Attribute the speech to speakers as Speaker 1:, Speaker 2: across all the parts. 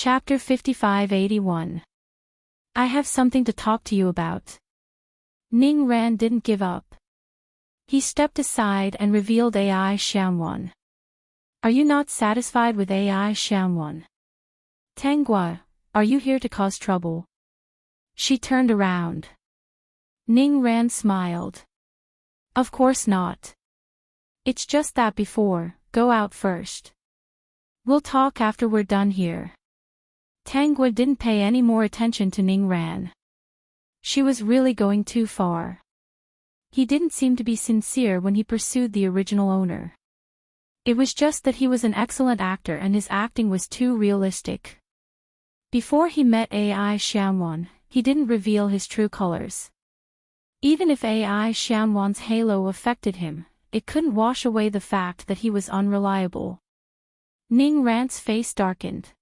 Speaker 1: Chapter 5581. I have something to talk to you about. Ning Ran didn't give up. He stepped aside and revealed AI Xianwan. Are you not satisfied with AI Xianwan? Tanggua, are you here to cause trouble? She turned around. Ning Ran smiled. Of course not. It's just that before, go out first. We'll talk after we're done here. Tanggua didn't pay any more attention to Ning Ran. She was really going too far. He didn't seem to be sincere when he pursued the original owner. It was just that he was an excellent actor and his acting was too realistic. Before he met AI Xianwan, he didn't reveal his true colors. Even if AI Xianwan's halo affected him, it couldn't wash away the fact that he was unreliable. Ning Ran's face darkened.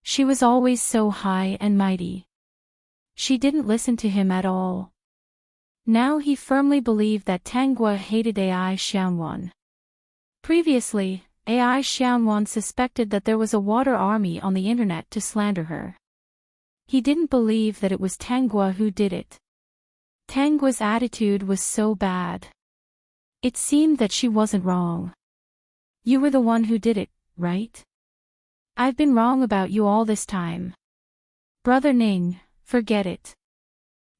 Speaker 1: She was always so high and mighty. She didn't listen to him at all. Now he firmly believed that Tanggua hated AI Xianwan. Previously, AI Xianwan suspected that there was a water army on the internet to slander her. He didn't believe that it was Tanggua who did it. Tanggua's attitude was so bad. It seemed that she wasn't wrong. You were the one who did it, right? I've been wrong about you all this time. Brother Ning, forget it.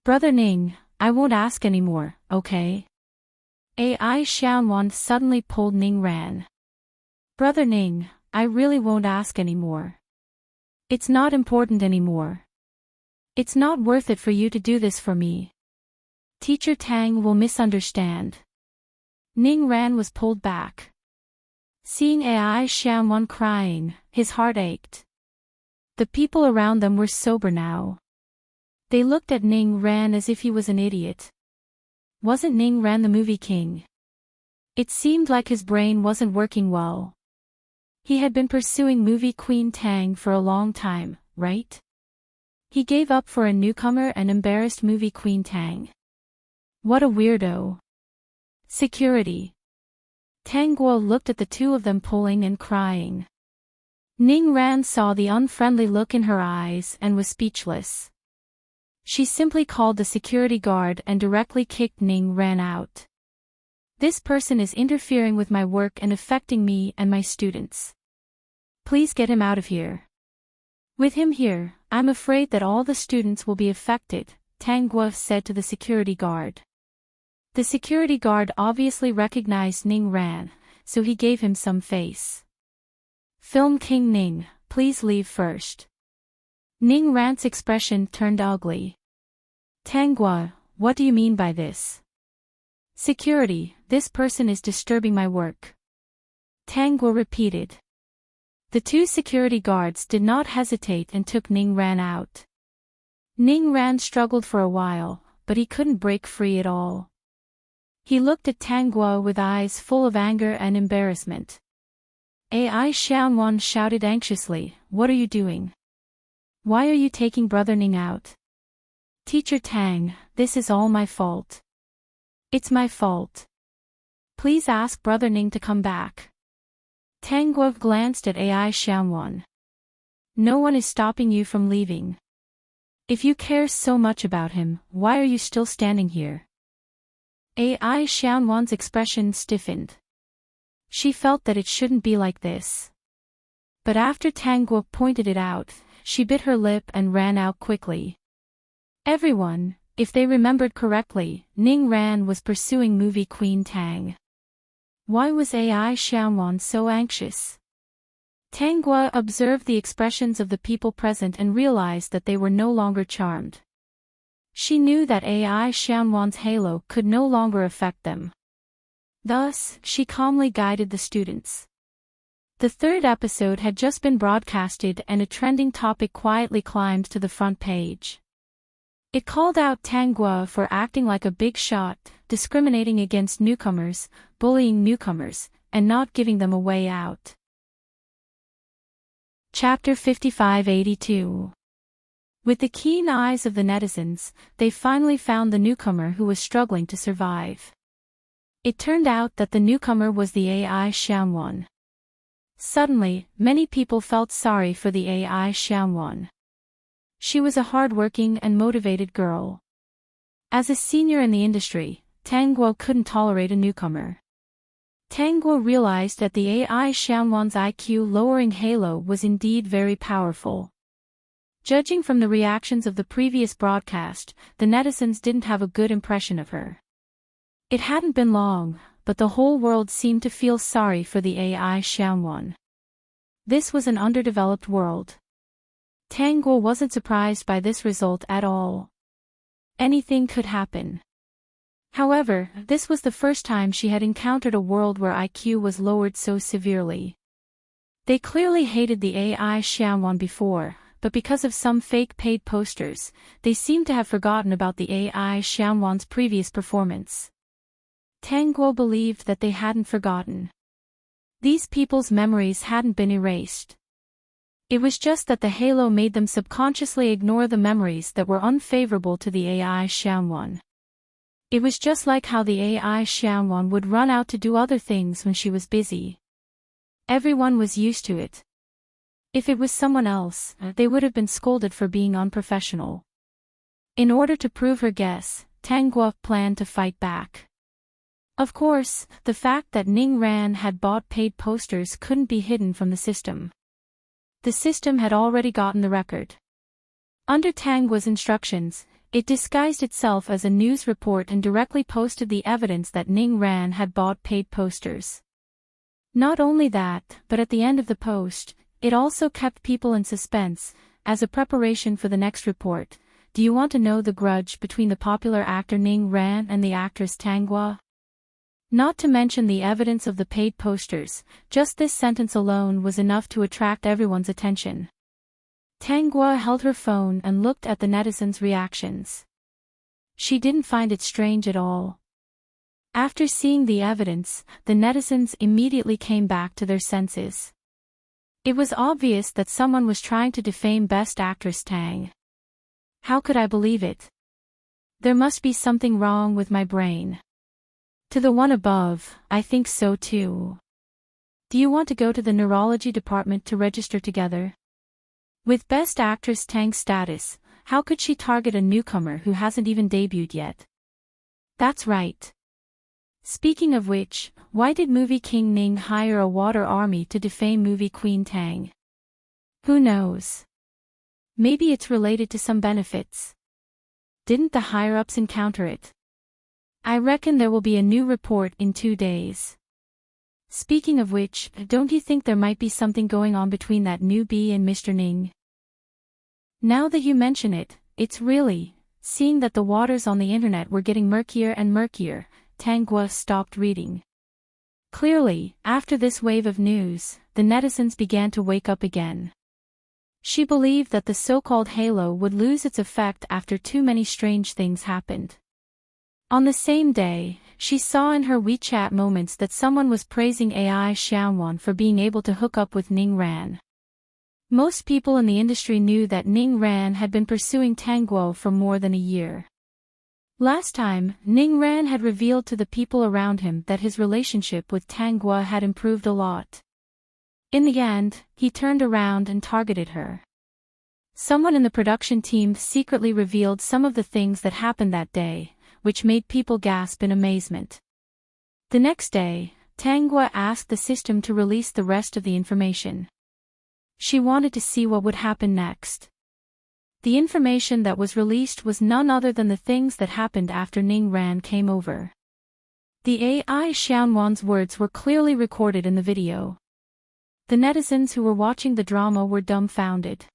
Speaker 1: Brother Ning, I won't ask anymore, okay? AI Xianwan suddenly pulled Ning Ran. Brother Ning, I really won't ask anymore. It's not important anymore. It's not worth it for you to do this for me. Teacher Tang will misunderstand. Ning Ran was pulled back. Seeing AI Xianwan crying, his heart ached. The people around them were sober now. They looked at Ning Ran as if he was an idiot. Wasn't Ning Ran the movie king? It seemed like his brain wasn't working well. He had been pursuing movie queen Tang for a long time, right? He gave up for a newcomer and embarrassed movie queen Tang. What a weirdo. Security. Tanggua looked at the two of them pulling and crying. Ning Ran saw the unfriendly look in her eyes and was speechless. She simply called the security guard and directly kicked Ning Ran out. This person is interfering with my work and affecting me and my students. Please get him out of here. With him here, I'm afraid that all the students will be affected, Tanggua said to the security guard. The security guard obviously recognized Ning Ran, so he gave him some face. Film King Ning, please leave first. Ning Ran's expression turned ugly. Tanggua, what do you mean by this? Security, this person is disturbing my work. Tanggua repeated. The two security guards did not hesitate and took Ning Ran out. Ning Ran struggled for a while, but he couldn't break free at all. He looked at Tanggua with eyes full of anger and embarrassment. AI Xianwan shouted anxiously, what are you doing? Why are you taking Brother Ning out? Teacher Tang, this is all my fault. It's my fault. Please ask Brother Ning to come back. Tanggua glanced at AI Xianwan. No one is stopping you from leaving. If you care so much about him, why are you still standing here? AI Xianwan's expression stiffened. She felt that it shouldn't be like this. But after Tanggua pointed it out, she bit her lip and ran out quickly. Everyone, if they remembered correctly, Ning Ran was pursuing movie queen Tang. Why was AI Xianwan so anxious? Tanggua observed the expressions of the people present and realized that they were no longer charmed. She knew that AI Xianwan's halo could no longer affect them. Thus, she calmly guided the students. The third episode had just been broadcasted and a trending topic quietly climbed to the front page. It called out Tanggua for acting like a big shot, discriminating against newcomers, bullying newcomers, and not giving them a way out. Chapter 5582. With the keen eyes of the netizens, they finally found the newcomer who was struggling to survive. It turned out that the newcomer was the AI Xianwan. Suddenly, many people felt sorry for the AI Xianwan. She was a hard-working and motivated girl. As a senior in the industry, Tang Guo couldn't tolerate a newcomer. Tang Guo realized that the AI Xianwan's IQ-lowering halo was indeed very powerful. Judging from the reactions of the previous broadcast, the netizens didn't have a good impression of her. It hadn't been long, but the whole world seemed to feel sorry for the AI Xianwan. This was an underdeveloped world. Tang Guo wasn't surprised by this result at all. Anything could happen. However, this was the first time she had encountered a world where IQ was lowered so severely. They clearly hated the AI Xianwan before, but because of some fake paid posters, they seemed to have forgotten about the AI Xianwan's previous performance. Tang Guo believed that they hadn't forgotten. These people's memories hadn't been erased. It was just that the halo made them subconsciously ignore the memories that were unfavorable to the AI Xianwan. It was just like how the AI Xianwan would run out to do other things when she was busy. Everyone was used to it. If it was someone else, they would have been scolded for being unprofessional. In order to prove her guess, Tang Guo planned to fight back. Of course, the fact that Ning Ran had bought paid posters couldn't be hidden from the system. The system had already gotten the record. Under Tang Guo's instructions, it disguised itself as a news report and directly posted the evidence that Ning Ran had bought paid posters. Not only that, but at the end of the post, it also kept people in suspense. As a preparation for the next report, do you want to know the grudge between the popular actor Ning Ran and the actress Tang Guo? Not to mention the evidence of the paid posters, just this sentence alone was enough to attract everyone's attention. Tang Guo held her phone and looked at the netizens' reactions. She didn't find it strange at all. After seeing the evidence, the netizens immediately came back to their senses. It was obvious that someone was trying to defame Best Actress Tang. How could I believe it? There must be something wrong with my brain. To the one above, I think so too. Do you want to go to the neurology department to register together? With Best Actress Tang's status, how could she target a newcomer who hasn't even debuted yet? That's right. Speaking of which, why did movie king Ning hire a water army to defame movie queen Tang? Who knows? Maybe it's related to some benefits. Didn't the higher-ups encounter it? I reckon there will be a new report in 2 days. Speaking of which, don't you think there might be something going on between that newbie and Mr. Ning? Now that you mention it, it's really, seeing that the waters on the internet were getting murkier and murkier, Tang Guo stopped reading. Clearly, after this wave of news, the netizens began to wake up again. She believed that the so-called halo would lose its effect after too many strange things happened. On the same day, she saw in her WeChat moments that someone was praising AI Xianwan for being able to hook up with Ning Ran. Most people in the industry knew that Ning Ran had been pursuing Tang Guo for more than a year. Last time, Ning Ran had revealed to the people around him that his relationship with Tang Guo had improved a lot. In the end, he turned around and targeted her. Someone in the production team secretly revealed some of the things that happened that day, which made people gasp in amazement. The next day, Tang Guo asked the system to release the rest of the information. She wanted to see what would happen next. The information that was released was none other than the things that happened after Ning Ran came over. The AI Xianwan's words were clearly recorded in the video. The netizens who were watching the drama were dumbfounded.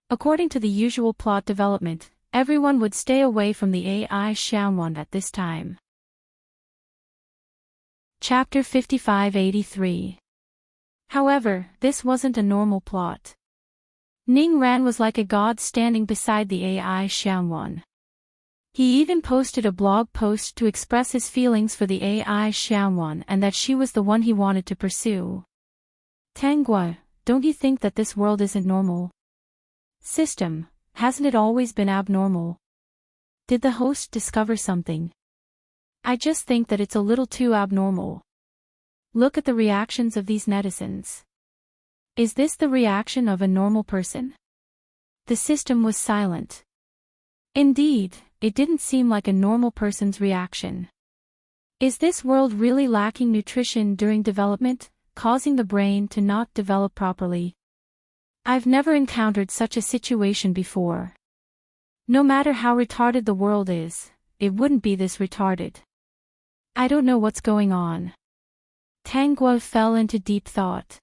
Speaker 1: According to the usual plot development, everyone would stay away from the AI Xianwan at this time. Chapter 5583. However, this wasn't a normal plot. Ning Ran was like a god standing beside the AI Xianwan. He even posted a blog post to express his feelings for the AI Xianwan and that she was the one he wanted to pursue. Tang Guo, don't you think that this world isn't normal? System, hasn't it always been abnormal? Did the host discover something? I just think that it's a little too abnormal. Look at the reactions of these netizens. Is this the reaction of a normal person? The system was silent. Indeed, it didn't seem like a normal person's reaction. Is this world really lacking nutrition during development, causing the brain to not develop properly? I've never encountered such a situation before. No matter how retarded the world is, it wouldn't be this retarded. I don't know what's going on. Tang Guo fell into deep thought.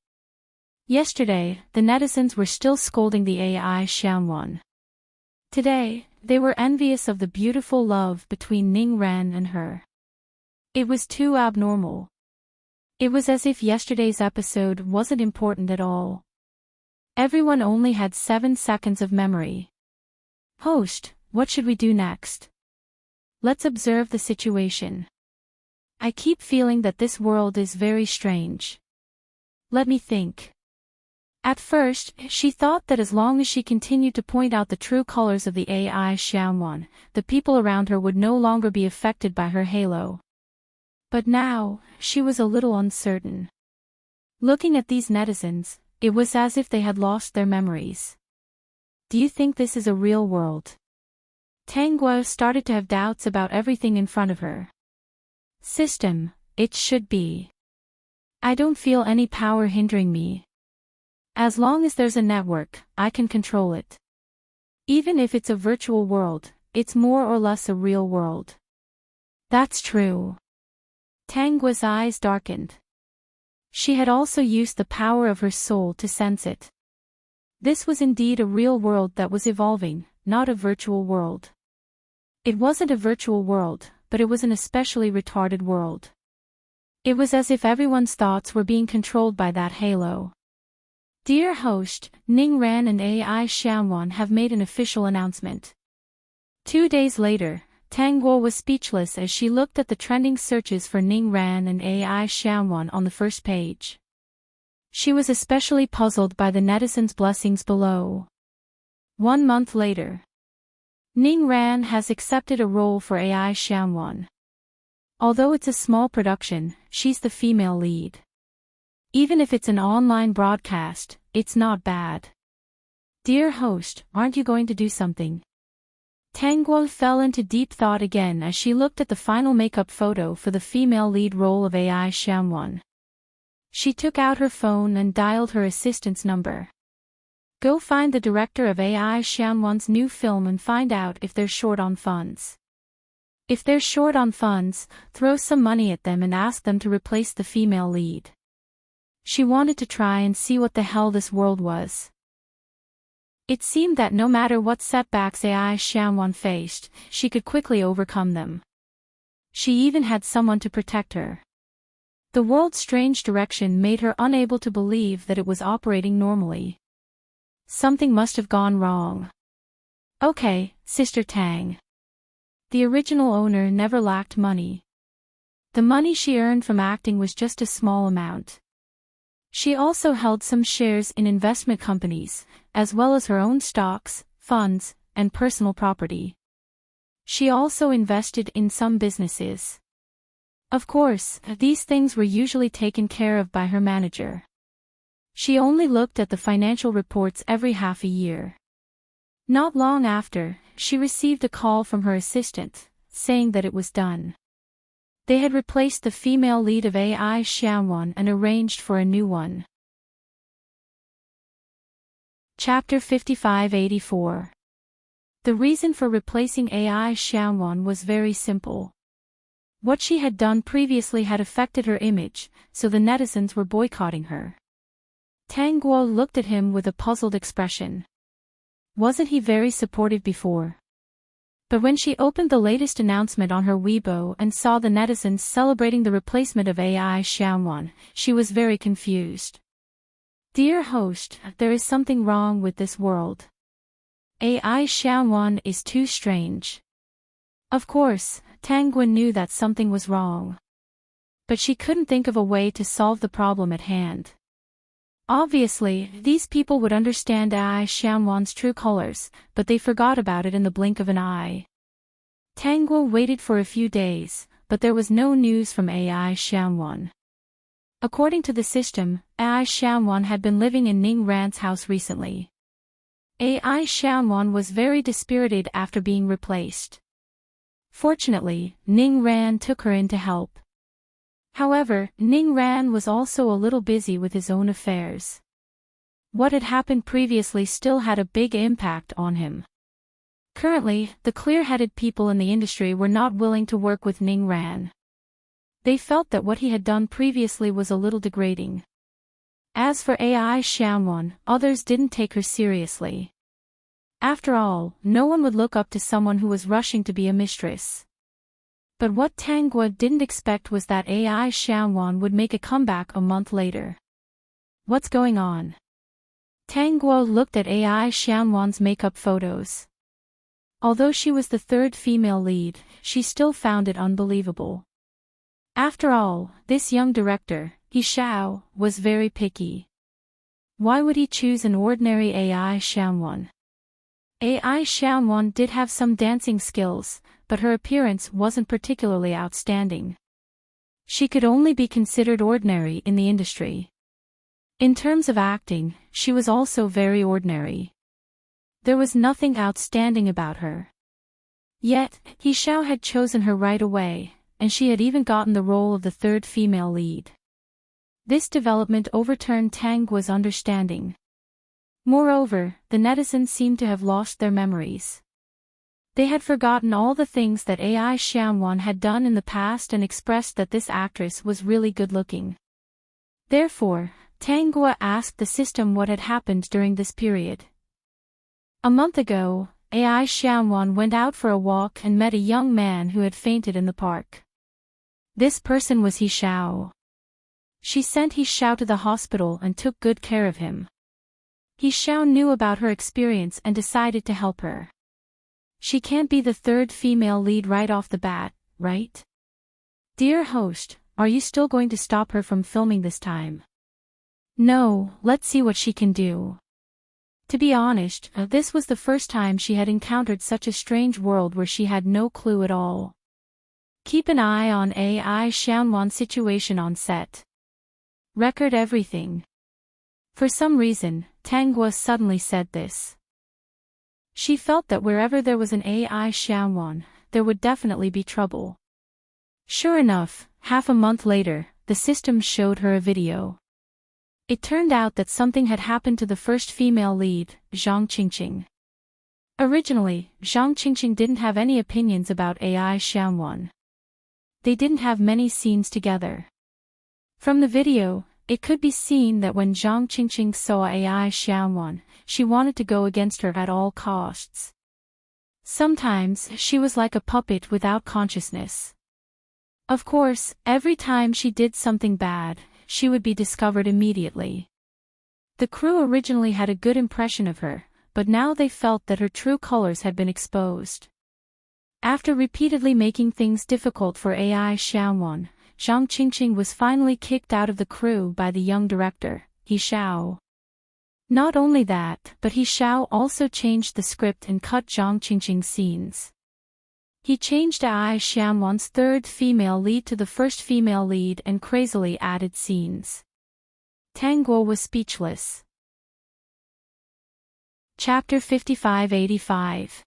Speaker 1: Yesterday, the netizens were still scolding the AI Xianwan. Today, they were envious of the beautiful love between Ning Ran and her. It was too abnormal. It was as if yesterday's episode wasn't important at all. Everyone only had 7 seconds of memory. Host, what should we do next? Let's observe the situation. I keep feeling that this world is very strange. Let me think. At first, she thought that as long as she continued to point out the true colors of the AI Xianwan, the people around her would no longer be affected by her halo. But now, she was a little uncertain. Looking at these netizens, it was as if they had lost their memories. Do you think this is a real world? Tang Guo started to have doubts about everything in front of her. System, it should be. I don't feel any power hindering me. As long as there's a network, I can control it. Even if it's a virtual world, it's more or less a real world. That's true. Tang Guo's eyes darkened. She had also used the power of her soul to sense it. This was indeed a real world that was evolving, not a virtual world. It wasn't a virtual world, but it was an especially retarded world. It was as if everyone's thoughts were being controlled by that halo. Dear host, Ning Ran and AI Xianwan have made an official announcement. 2 days later, Tang Guo was speechless as she looked at the trending searches for Ning Ran and AI Xianwan on the first page. She was especially puzzled by the netizens' blessings below. 1 month later. Ning Ran has accepted a role for AI Xianwan. Although it's a small production, she's the female lead. Even if it's an online broadcast, it's not bad. Dear host, aren't you going to do something? Tang Guo fell into deep thought again as she looked at the final makeup photo for the female lead role of AI Xianwan. She took out her phone and dialed her assistant's number. Go find the director of AI Xianwan's new film and find out if they're short on funds. If they're short on funds, throw some money at them and ask them to replace the female lead. She wanted to try and see what the hell this world was. It seemed that no matter what setbacks AI Xianwan faced, she could quickly overcome them. She even had someone to protect her. The world's strange direction made her unable to believe that it was operating normally. Something must have gone wrong. Okay, Sister Tang. The original owner never lacked money. The money she earned from acting was just a small amount. She also held some shares in investment companies, as well as her own stocks, funds, and personal property. She also invested in some businesses. Of course, these things were usually taken care of by her manager. She only looked at the financial reports every half a year. Not long after, she received a call from her assistant, saying that it was done. They had replaced the female lead of AI Xianwan and arranged for a new one. Chapter 5584. The reason for replacing AI Xianwan was very simple. What she had done previously had affected her image, so the netizens were boycotting her. Tang Guo looked at him with a puzzled expression. Wasn't he very supportive before? But when she opened the latest announcement on her Weibo and saw the netizens celebrating the replacement of AI Xianwan, she was very confused. Dear host, there is something wrong with this world. AI Xianwan is too strange. Of course, Tang Guo knew that something was wrong. But she couldn't think of a way to solve the problem at hand. Obviously, these people would understand AI Xianwan's true colors, but they forgot about it in the blink of an eye. Tang Guo waited for a few days, but there was no news from AI Xianwan. According to the system, AI Xianwan had been living in Ning Ran's house recently. AI Xianwan was very dispirited after being replaced. Fortunately, Ning Ran took her in to help. However, Ning Ran was also a little busy with his own affairs. What had happened previously still had a big impact on him. Currently, the clear-headed people in the industry were not willing to work with Ning Ran. They felt that what he had done previously was a little degrading. As for AI Xianwan, others didn't take her seriously. After all, no one would look up to someone who was rushing to be a mistress. But what Tang Guo didn't expect was that AI Xianwan would make a comeback a month later. What's going on? Tang Guo looked at AI Xianwan's makeup photos. Although she was the third female lead, she still found it unbelievable. After all, this young director, He Xiao, was very picky. Why would he choose an ordinary AI Xianwan? AI Xianwan did have some dancing skills, but her appearance wasn't particularly outstanding. She could only be considered ordinary in the industry. In terms of acting, she was also very ordinary. There was nothing outstanding about her. Yet, He Xiao had chosen her right away, and she had even gotten the role of the third female lead. This development overturned Tang Guo's understanding. Moreover, the netizens seemed to have lost their memories. They had forgotten all the things that AI Xianwan had done in the past and expressed that this actress was really good-looking. Therefore, Tang Guo asked the system what had happened during this period. A month ago, AI Xianwan went out for a walk and met a young man who had fainted in the park. This person was He Xiao. She sent He Xiao to the hospital and took good care of him. He Xiao knew about her experience and decided to help her. She can't be the third female lead right off the bat, right? Dear host, are you still going to stop her from filming this time? No, let's see what she can do. To be honest, this was the first time she had encountered such a strange world where she had no clue at all. Keep an eye on AI Xianwan's situation on set. Record everything. For some reason, Tang Guo suddenly said this. She felt that wherever there was an AI Xianwan, there would definitely be trouble. Sure enough, half a month later, the system showed her a video. It turned out that something had happened to the first female lead, Zhang Qingqing. Originally, Zhang Qingqing didn't have any opinions about AI Xianwan. They didn't have many scenes together. From the video, it could be seen that when Zhang Qingqing saw AI Xianwan, she wanted to go against her at all costs. Sometimes, she was like a puppet without consciousness. Of course, every time she did something bad, she would be discovered immediately. The crew originally had a good impression of her, but now they felt that her true colors had been exposed. After repeatedly making things difficult for AI Xianwan, Zhang Qingqing was finally kicked out of the crew by the young director, He Xiao. Not only that, but He Xiao also changed the script and cut Zhang Qingqing's scenes. He changed AI Xianwan's third female lead to the first female lead and crazily added scenes. Tang Guo was speechless. Chapter 5585.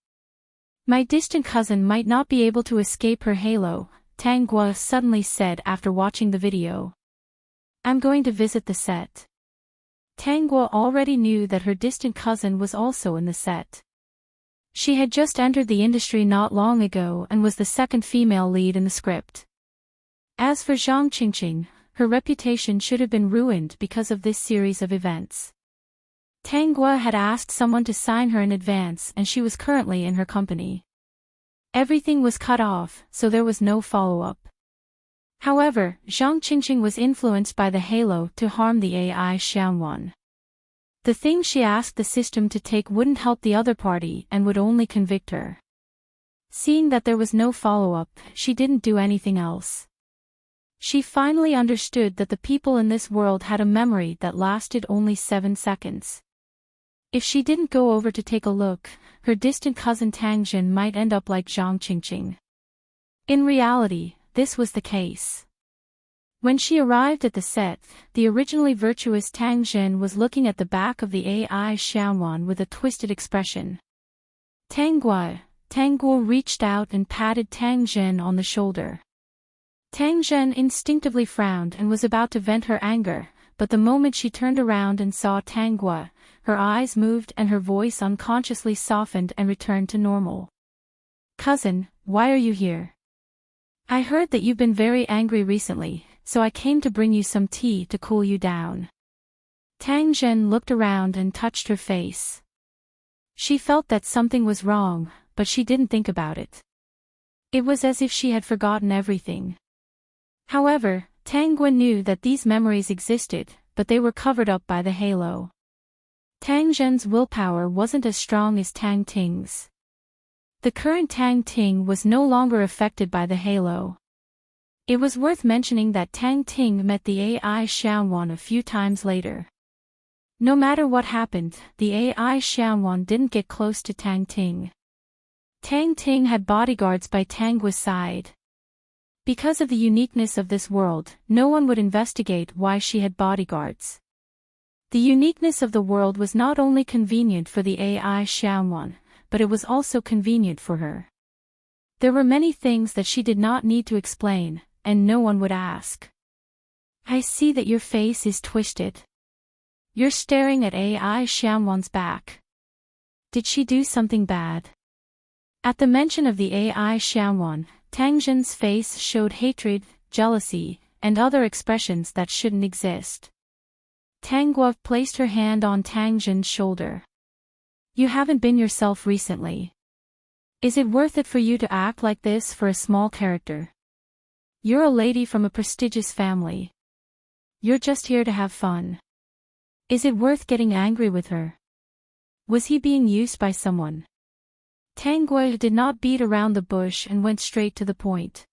Speaker 1: My distant cousin might not be able to escape her halo, Tang Guo suddenly said after watching the video. I'm going to visit the set. Tang Guo already knew that her distant cousin was also in the set. She had just entered the industry not long ago and was the second female lead in the script. As for Zhang Qingqing, her reputation should have been ruined because of this series of events. Tang Guo had asked someone to sign her in advance and she was currently in her company. Everything was cut off, so there was no follow-up. However, Zhang Qingqing was influenced by the halo to harm the AI Xianwan. The thing she asked the system to take wouldn't help the other party and would only convict her. Seeing that there was no follow-up, she didn't do anything else. She finally understood that the people in this world had a memory that lasted only 7 seconds. If she didn't go over to take a look, her distant cousin Tang Jin might end up like Zhang Qingqing. In reality, this was the case. When she arrived at the set, the originally virtuous Tang Zhen was looking at the back of the AI Xianwan with a twisted expression. Tangguo reached out and patted Tang Zhen on the shoulder. Tang Zhen instinctively frowned and was about to vent her anger, but the moment she turned around and saw Tangguo, her eyes moved and her voice unconsciously softened and returned to normal. "Cousin, why are you here? I heard that you've been very angry recently, so I came to bring you some tea to cool you down." Tang Zhen looked around and touched her face. She felt that something was wrong, but she didn't think about it. It was as if she had forgotten everything. However, Tangguo knew that these memories existed, but they were covered up by the halo. Tang Zhen's willpower wasn't as strong as Tang Ting's. The current Tang Ting was no longer affected by the halo. It was worth mentioning that Tang Ting met the AI Xianwan a few times later. No matter what happened, the AI Xianwan didn't get close to Tang Ting. Tang Ting had bodyguards by Tangguo's side. Because of the uniqueness of this world, no one would investigate why she had bodyguards. The uniqueness of the world was not only convenient for the AI Xianwan, but it was also convenient for her. There were many things that she did not need to explain, and no one would ask. "I see that your face is twisted. You're staring at AI Xianwan's back. Did she do something bad?" At the mention of the AI Xianwan, Tang Zhen's face showed hatred, jealousy, and other expressions that shouldn't exist. Tangguo placed her hand on Tang Zhen's shoulder. "You haven't been yourself recently. Is it worth it for you to act like this for a small character? You're a lady from a prestigious family. You're just here to have fun. Is it worth getting angry with her? Was he being used by someone?" Tangguo did not beat around the bush and went straight to the point.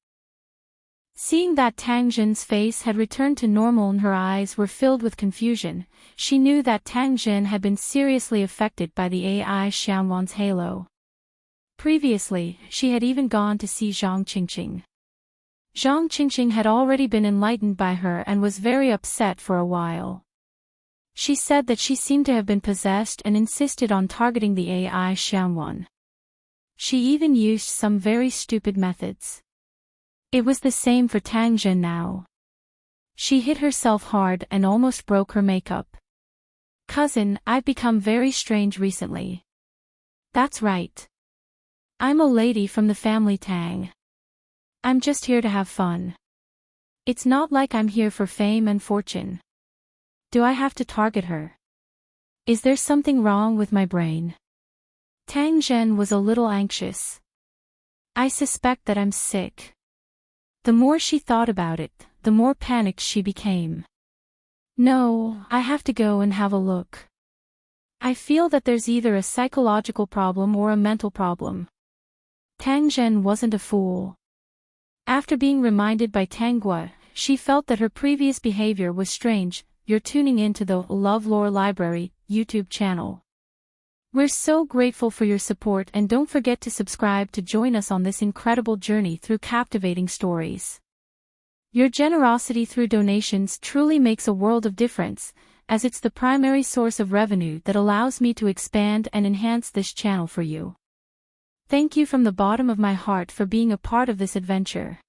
Speaker 1: Seeing that Tang Zhen's face had returned to normal and her eyes were filled with confusion, she knew that Tang Zhen had been seriously affected by the AI Xianwan's halo. Previously, she had even gone to see Zhang Qingqing. Zhang Qingqing had already been enlightened by her and was very upset for a while. She said that she seemed to have been possessed and insisted on targeting the AI Xianwan. She even used some very stupid methods. It was the same for Tang Zhen now. She hit herself hard and almost broke her makeup. "Cousin, I've become very strange recently." "That's right. I'm a lady from the family Tang. I'm just here to have fun. It's not like I'm here for fame and fortune. Do I have to target her? Is there something wrong with my brain?" Tang Zhen was a little anxious. "I suspect that I'm sick." The more she thought about it, the more panicked she became. "No, I have to go and have a look. I feel that there's either a psychological problem or a mental problem." Tang Zhen wasn't a fool. After being reminded by Tangguo, she felt that her previous behavior was strange. You're tuning into the LoveLore Library YouTube channel. We're so grateful for your support and don't forget to subscribe to join us on this incredible journey through captivating stories. Your generosity through donations truly makes a world of difference, as it's the primary source of revenue that allows me to expand and enhance this channel for you. Thank you from the bottom of my heart for being a part of this adventure.